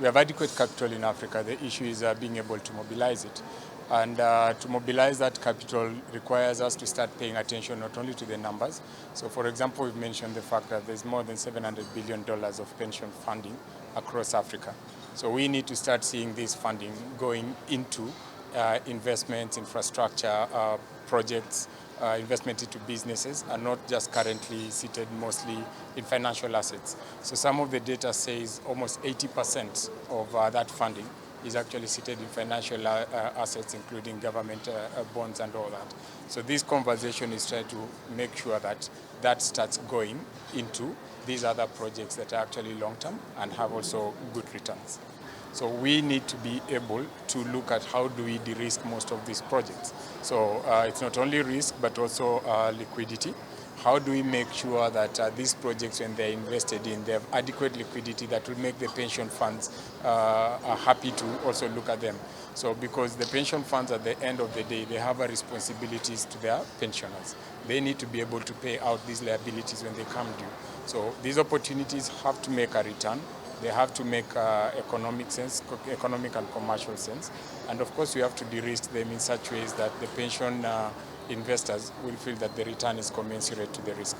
we have adequate capital in Africa. The issue is being able to mobilize it. And to mobilize that capital requires us to start paying attention not only to the numbers. So for example, we've mentioned the fact that there's more than $700 billion of pension funding across Africa. So we need to start seeing this funding going into investments, infrastructure, projects, investment into businesses, and not just currently seated mostly in financial assets. So some of the data says almost 80% of that funding is actually seated in financial assets, including government bonds and all that. So this conversation is trying to make sure that that starts going into these other projects that are actually long-term and have also good returns. So we need to be able to look at how do we de-risk most of these projects. So it's not only risk, but also liquidity. How do we make sure that these projects, when they're invested in, they have adequate liquidity that will make the pension funds are happy to also look at them? So because the pension funds at the end of the day, they have a responsibilities to their pensioners. They need to be able to pay out these liabilities when they come due. So these opportunities have to make a return. They have to make economic sense, economic and commercial sense. And of course, we have to de-risk them in such ways that the pension investors will feel that the return is commensurate to the risk.